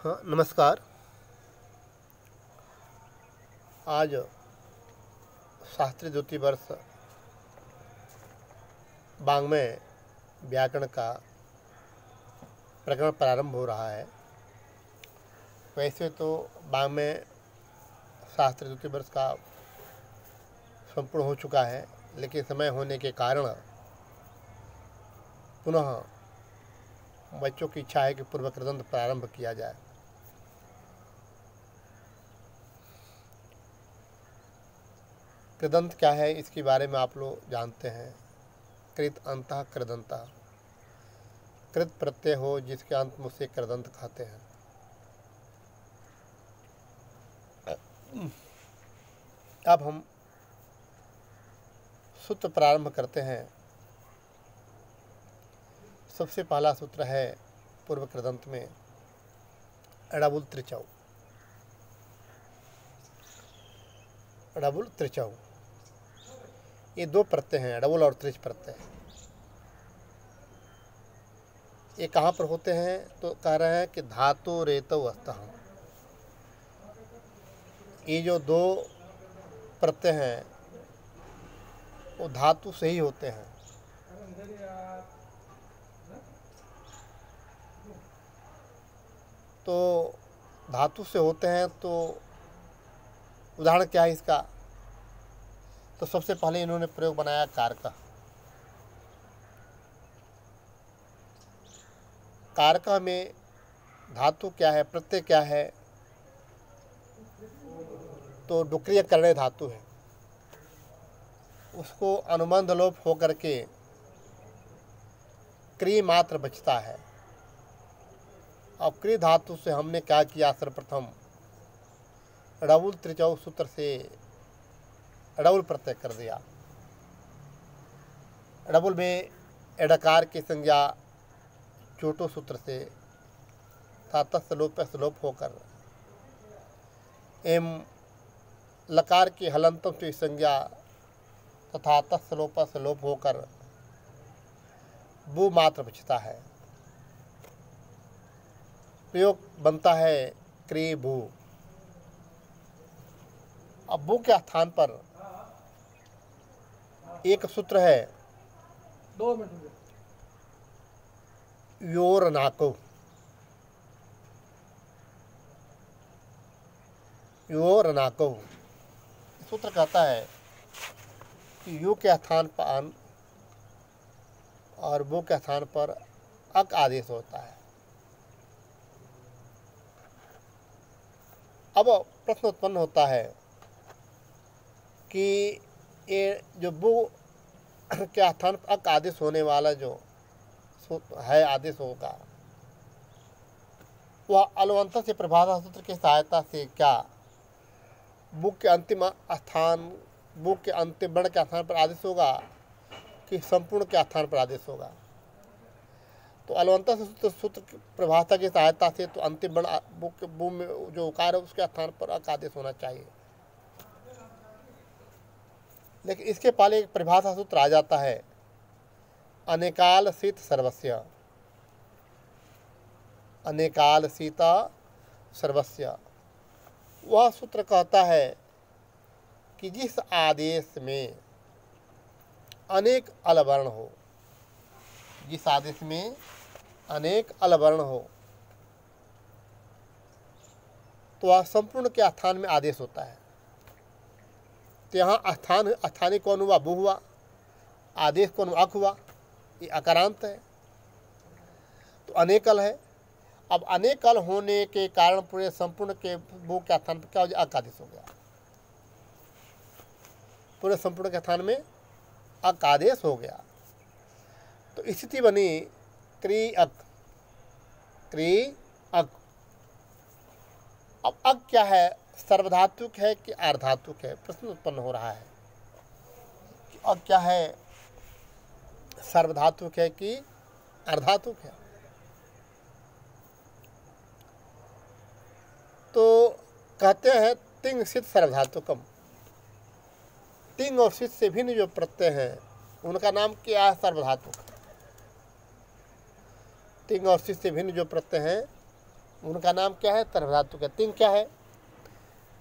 हाँ, नमस्कार। आज शास्त्रीय द्वितीय वर्ष वाङ्मय व्याकरण का प्रकरण प्रारंभ हो रहा है। वैसे तो वाङ्मय शास्त्रीय द्वितीय वर्ष का संपूर्ण हो चुका है, लेकिन समय होने के कारण पुनः बच्चों की इच्छा है कि पूर्व कृदंत प्रारंभ किया जाए। कृदंत क्या है, इसके बारे में आप लोग जानते हैं। कृत अंतः कृदंतः, कृत प्रत्यय हो जिसके अंत में उसे कृदंत कहते हैं। अब हम सूत्र प्रारंभ करते हैं। सबसे पहला सूत्र है पूर्व कृदंत में अड़बुल त्रिचौ। अड़बुल त्रिचौ ये दो प्रत्यय हैं, अड़बुल और त्रिच प्रत्यय। ये कहाँ पर होते हैं तो कह रहे हैं कि धातु रेतौ अस्तः। ये जो दो प्रत्यय हैं वो धातु से ही होते हैं। तो धातु से होते हैं तो उदाहरण क्या है इसका, तो सबसे पहले इन्होंने प्रयोग बनाया कारक। कारक में धातु क्या है, प्रत्यय क्या है, तो डुक्रिय करणे धातु है। उसको अनुबंध लोप होकर के क्री मात्र बचता है। अब क्री धातु से हमने क्या किया, सर्वप्रथम अड़बुल त्रिचौ सूत्र से अड़बुल प्रत्यय कर दिया। अड़बुल में एडकार की संज्ञा चोटो सूत्र से तस्य लोप होकर एम लकार की हलंतम से संज्ञा तथा तस्य लोप होकर बू मात्र बचता है। प्रयोग बनता है क्री भू। अब बू के स्थान पर एक सूत्र है 2 मिनट योर नाको। योर नाको सूत्र कहता है कि यू के स्थान पर अन और वो के स्थान पर अक आदेश होता है। अब प्रश्न उत्पन्न होता है कि ये जो वो के स्थान पर अक आदेश होने वाला जो है आदेश होगा, वह अलवंत से प्रभाषा सूत्र की सहायता से क्या बुक के अंतिम स्थान, बुक के अंतिम वर्ण के स्थान पर आदेश होगा कि संपूर्ण के स्थान पर आदेश होगा। तो अलवंत से सूत्र प्रभाषा की सहायता से तो अंतिम वर्ण बुक में जो उकार है उसके स्थान पर अक आदेश होना चाहिए। लेकिन इसके पहले एक परिभाषा सूत्र आ जाता है अनेकाल शीत सर्वस्य। अनेकाल सीता सर्वस्य, वह सूत्र कहता है कि जिस आदेश में अनेक अलवर्ण हो, जिस आदेश में अनेक अलवर्ण हो तो वह संपूर्ण के स्थान में आदेश होता है। तो यहाँ स्थानीय कौन हुआ, बू हुआ। आदेश कौन अक हुआ, ये अकारांत है तो अनेकल है। अब अनेकल होने के कारण पूरे संपूर्ण के बू के स्थान पर क्या हो जाए, अक आदेश हो गया। पूरे संपूर्ण के स्थान में अक आदेश हो गया। तो स्थिति बनी क्री अक, क्री अक। अब अक क्या है, सर्वधातुक है कि अर्धातुक है, प्रश्न उत्पन्न हो रहा है कि अक क्या है, सर्वधातुक है कि अर्धातुक है। तो कहते हैं तिंग सिद्ध सर्वधातुकम। तिंग और सिद्ध से भिन्न जो प्रत्यय हैं उनका नाम क्या है, सर्वधातुक। तिंग और सिद्ध से भिन्न जो प्रत्यय हैं उनका नाम क्या है? सर्वधातु का। तिंग क्या है?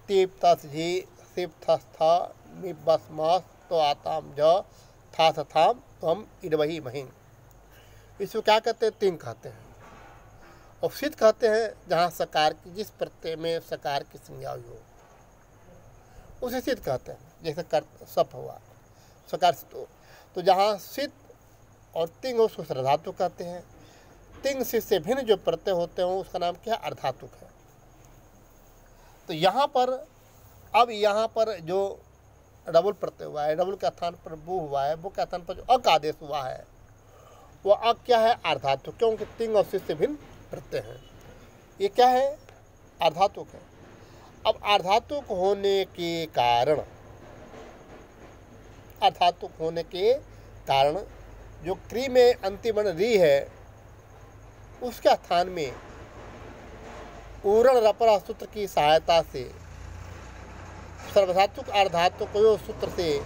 तीप तस झी सिप थस थ मिप बस मस तो आताम ज था थाम तम इडवही महिंग। इसको क्या कहते हैं? तिंग कहते हैं। और सिद्ध कहते हैं जहाँ सकार की, जिस प्रत्यय में सकार की संज्ञा हुई हो उसे सिद्ध कहते हैं। जैसे कर सप हुआ सकार, तो जहाँ सिद्ध और तिंग हो उसको सर्वधातु कहते हैं। तिंग सिद्ध से भिन्न जो प्रत्यय होते हैं उसका नाम क्या है? अर्धातुक है। तो यहाँ पर अब यहाँ पर जो डबल प्रत्यय हुआ है, डबल के स्थान पर बु हुआ है, बु के स्थान पर जो अक आदेश हुआ है वो अक क्या है? अर्धातुक। क्योंकि तिंग और सिद्ध से भिन्न प्रत्यय हैं। ये क्या है? अर्धातुक है। अब अर्धातुक होने के कारण, अर्धातुक होने के कारण जो क्री में अंतिम वर्ण री है उसके स्थान में उरण रपर सूत्र की सहायता से सर्वधातुक अर्धातुक सूत्र से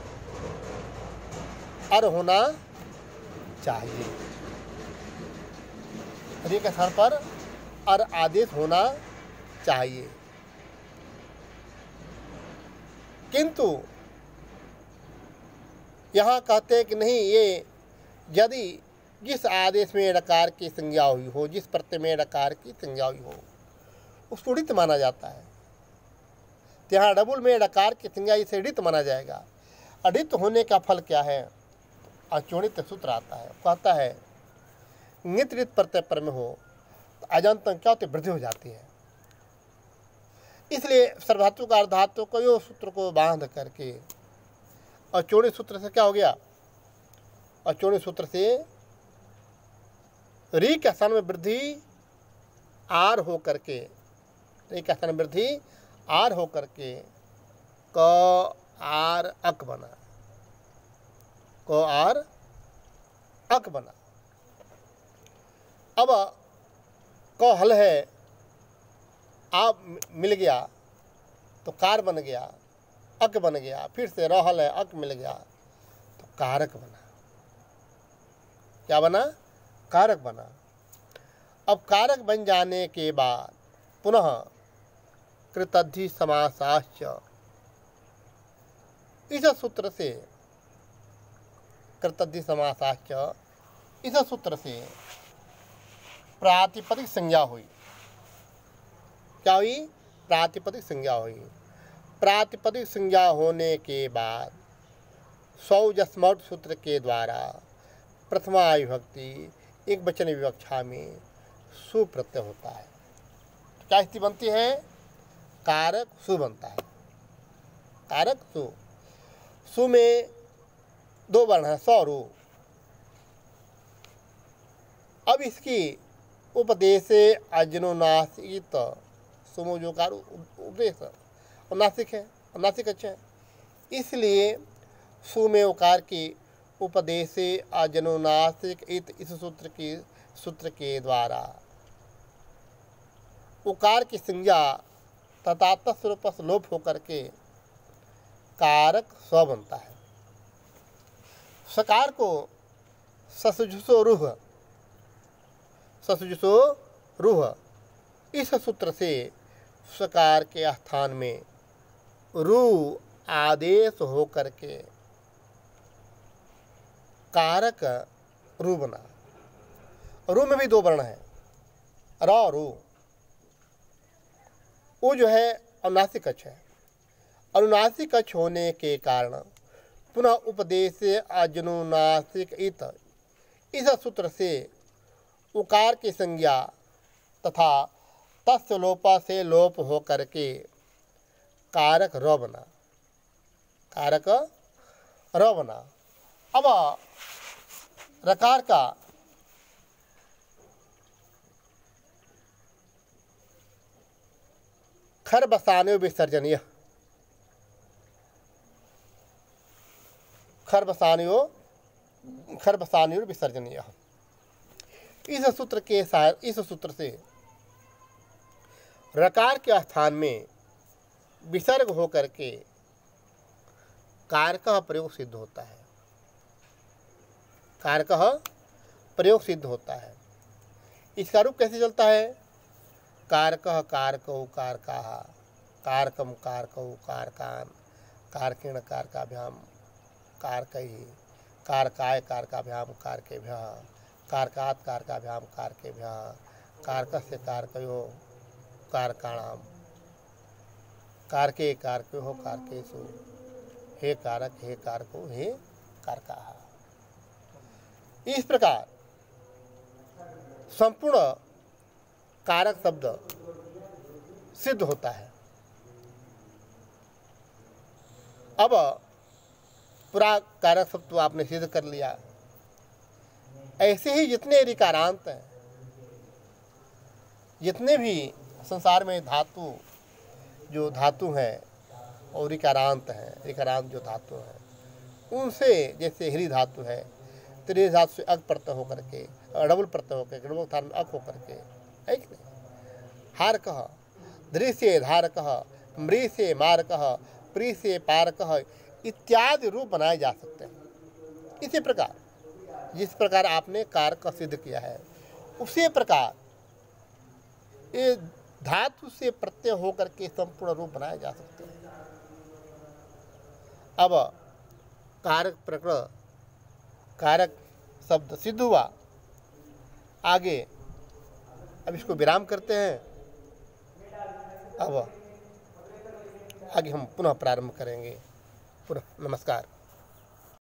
अर होना चाहिए। री के स्थान पर अर आदेश होना चाहिए। किंतु यहाँ कहते हैं कि नहीं, ये यदि जिस आदेश में ड़कार की संज्ञा हुई हो, जिस प्रत्यय में ड़कार की संज्ञा हुई हो उसको ऋत माना जाता है। तो यहाँ डबुल में ड़कार की संज्ञा इसे ऋत माना जाएगा। अडित होने का फल क्या है? अचोणित सूत्र आता है, कहता है नित ऋत प्रत्यय पर में हो तो अजंत क्या होती? वृद्धि हो जाती है। इसलिए सर्वधातुक अर्धातुक को यो सूत्र को बांध करके अचोणित सूत्र से क्या हो गया? अचोणित सूत्र से री के स्थान में वृद्धि आर हो करके, री के स्थान में वृद्धि आर हो करके क आर अक बना, क आर अक बना। अब क हल है, आप मिल गया तो कार बन गया, अक बन गया, फिर से रहल है, अक मिल गया तो कारक बना। क्या बना? कारक बना। अब कारक बन जाने के बाद पुनः कृतद्धि समासाश्च, इस सूत्र से कृतद्धि समासाश्च, इस सूत्र से प्रातिपदिक संज्ञा हुई। क्या हुई? प्रातिपदिक संज्ञा हुई। प्रातिपदिक संज्ञा होने के बाद सौजस्मौट सूत्र के द्वारा प्रथमा विभक्ति एक वचन विवक्षा में सु प्रत्यय होता है। तो क्या स्थिति बनती है? कारक सु बनता है। कारक सु। सु में दो वर्ण है, सौ रू। अब इसकी उपदेश अजनुनासिक सुमोजोकार उपदेश और नासिक है, और नासिक अच्छा है। इसलिए सु में उकार की उपदेश अजनुनासिक इस सूत्र के द्वारा उकार की संज्ञा तथा तत्स्वरूप लोप होकर के कारक स्व बनता है। सकार को ससुजुसो रूह, ससुजुसो रूह, इस सूत्र से सकार के स्थान में रू आदेश होकर के कारक रू बना। रू में भी दो वर्ण है, र रू। वो जो है अनुनासिक अक्ष है। अनुनासिक अक्ष होने के कारण पुनः उपदेश अजनुनासिक इत, इस सूत्र से उकार की संज्ञा तथा तस्य लोपा से लोप हो करके कारक र बना, कारक र बना। अब रकार का खर बसाने विसर्जनीय, खर बसाने विसर्जनीय, इस सूत्र के साथ, इस सूत्र से रकार के स्थान में विसर्ग होकर के कारक प्रयोग सिद्ध होता है। कारक प्रयोग सिद्ध होता है। इसका रूप कैसे चलता है? कारकः कारकौ कारकाः कारकम कारकौ कारकान् कारकेण कारकाभ्याम कारकैः कारकाय कारकाभ्याम कारकेभ्यः कारकात् कारकाभ्याम कारकेभ्यः कारकस्य कारकयोः कारकाणाम कारके कारकयोः कारकेषु हे कारक हे कारको हे कारकाः। इस प्रकार संपूर्ण कारक शब्द सिद्ध होता है। अब पूरा कारक शब्द तो आपने सिद्ध कर लिया। ऐसे ही जितने ऋकारांत हैं, जितने भी संसार में धातु जो धातु हैं और ऋकारांत हैं, ऋकारांत जो धातु हैं, उनसे जैसे ह्री धातु है तो ह्री धातु से अक प्रत्यय होकर के डबल प्रत्यय होकर के डबल स्थान में अक होकर के है कि नहीं। हारकः दृश्य धारकः मृषे मारकः प्रीसे पारकः इत्यादि रूप बनाए जा सकते हैं। इसी प्रकार जिस प्रकार आपने कारक का सिद्ध किया है उसी प्रकार ये धातु से प्रत्यय होकर के संपूर्ण रूप बनाए जा सकते हैं। अब कारक प्रकरण कारक शब्द सिद्ध हुआ। आगे अब इसको विराम करते हैं। अब आगे हम पुनः प्रारंभ करेंगे। पुनः नमस्कार।